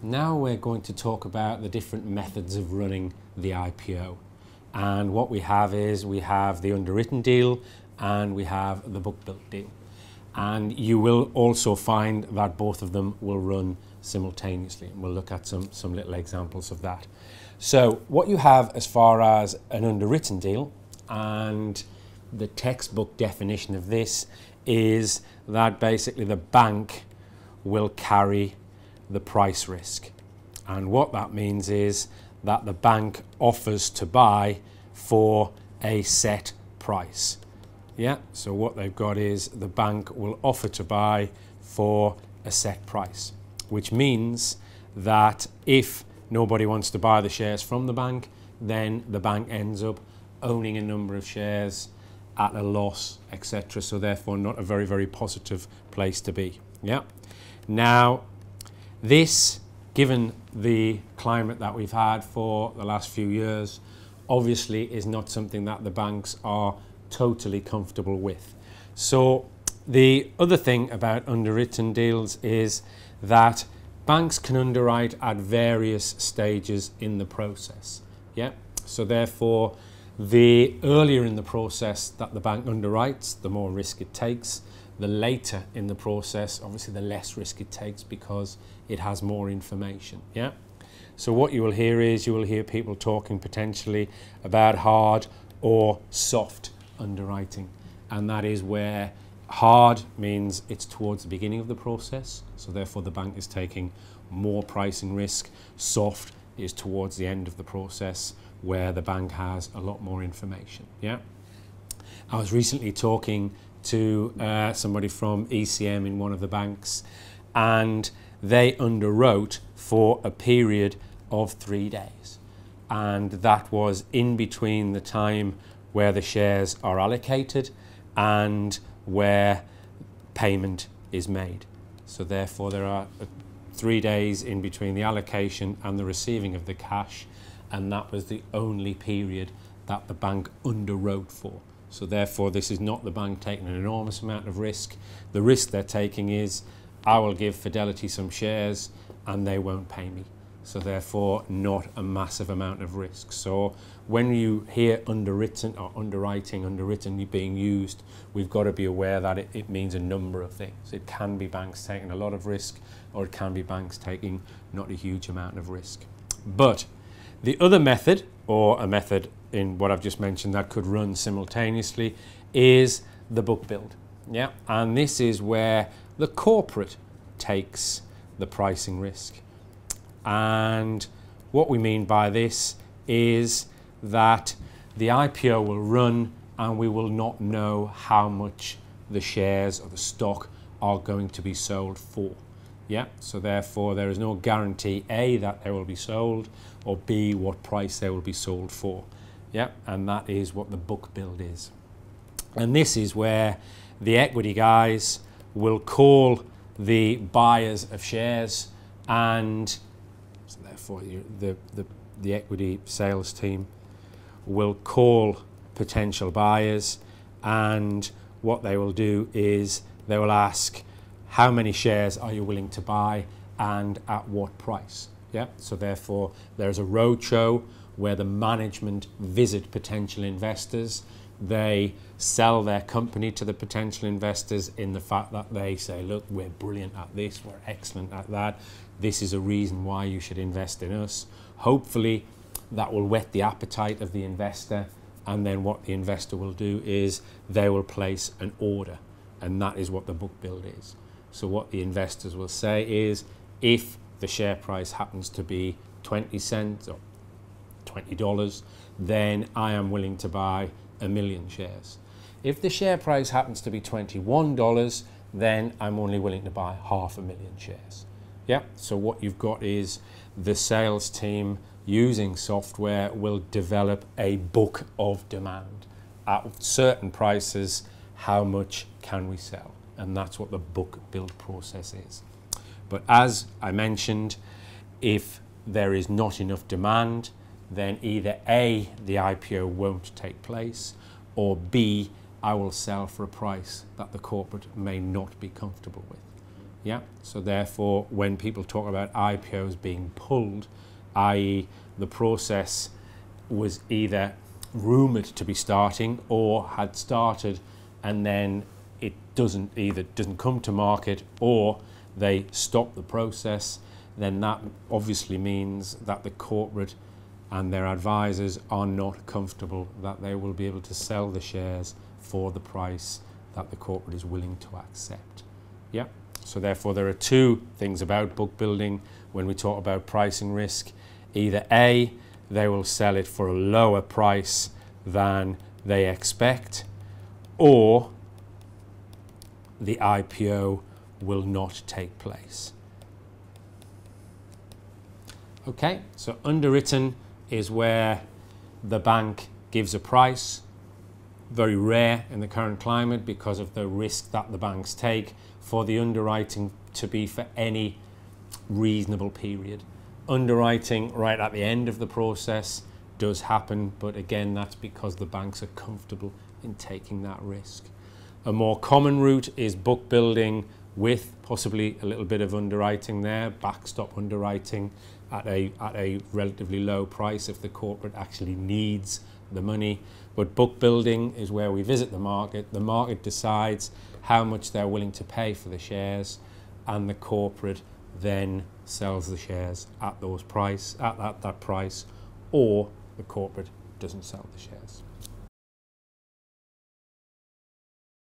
Now we're going to talk about the different methods of running the IPO. And what we have is we have the underwritten deal and we have the book build deal. And you will also find that both of them will run simultaneously. And we'll look at some little examples of that. So what you have as far as an underwritten deal, and the textbook definition of this is that basically the bank will carry the price risk. And what that means is that the bank offers to buy for a set price. Yeah, so what they've got is the bank will offer to buy for a set price, which means that if nobody wants to buy the shares from the bank, then the bank ends up owning a number of shares at a loss, etc. So therefore not a very, very positive place to be. Yeah. Now, this, given the climate that we've had for the last few years, obviously is not something that the banks are totally comfortable with. So the other thing about underwritten deals is that banks can underwrite at various stages in the process. Yeah. So therefore, the earlier in the process that the bank underwrites, the more risk it takes. The later in the process, obviously the less risk it takes because it has more information. Yeah. So what you will hear is you will hear people talking potentially about hard or soft underwriting, and that is where hard means it's towards the beginning of the process, so therefore the bank is taking more pricing risk. Soft is towards the end of the process where the bank has a lot more information. Yeah. I was recently talking to somebody from ECM in one of the banks, and they underwrote for a period of 3 days, and that was in between the time where the shares are allocated and where payment is made. So therefore there are 3 days in between the allocation and the receiving of the cash, and that was the only period that the bank underwrote for. So therefore this is not the bank taking an enormous amount of risk. The risk they're taking is I will give Fidelity some shares and they won't pay me. So therefore not a massive amount of risk. So when you hear underwritten or underwritten being used, we've got to be aware that it means a number of things. It can be banks taking a lot of risk, or it can be banks taking not a huge amount of risk. But the other method, or a method in what I've just mentioned that could run simultaneously, is the book build. Yeah, and this is where the corporate takes the pricing risk. And what we mean by this is that the IPO will run and we will not know how much the shares or the stock are going to be sold for. Yeah, so therefore there is no guarantee A, that they will be sold, or B, what price they will be sold for. Yeah, and that is what the book build is. And this is where the equity guys will call the buyers of shares, and so therefore the equity sales team will call potential buyers, and what they will do is they will ask, how many shares are you willing to buy and at what price? Yeah, so therefore there's a roadshow where the management visit potential investors. They sell their company to the potential investors in the fact that they say, look, we're brilliant at this, we're excellent at that, this is a reason why you should invest in us. Hopefully that will whet the appetite of the investor, and then what the investor will do is they will place an order, and that is what the book build is. So what the investors will say is, if the share price happens to be 20 cents or $20, then I am willing to buy 1 million shares. If the share price happens to be $21, then I'm only willing to buy 500,000 shares. Yeah, so what you've got is the sales team using software will develop a book of demand. At certain prices, how much can we sell? And that's what the book build process is. But as I mentioned, if there is not enough demand, then either A, the IPO won't take place, or B, I will sell for a price that the corporate may not be comfortable with. Yeah, so therefore when people talk about IPOs being pulled, i.e. the process was either rumoured to be starting or had started and then it doesn't come to market, or they stop the process, then that obviously means that the corporate and their advisors are not comfortable that they will be able to sell the shares for the price that the corporate is willing to accept. Yeah. So therefore there are two things about book building when we talk about pricing risk. Either A, they will sell it for a lower price than they expect, or the IPO will not take place. Okay, so underwritten is where the bank gives a price. Very rare in the current climate because of the risk that the banks take for the underwriting to be for any reasonable period. Underwriting right at the end of the process does happen, but again, that's because the banks are comfortable in taking that risk. A more common route is book building with possibly a little bit of underwriting there, backstop underwriting at a relatively low price if the corporate actually needs the money. But book building is where we visit the market decides how much they're willing to pay for the shares, and the corporate then sells the shares at that price, or the corporate doesn't sell the shares.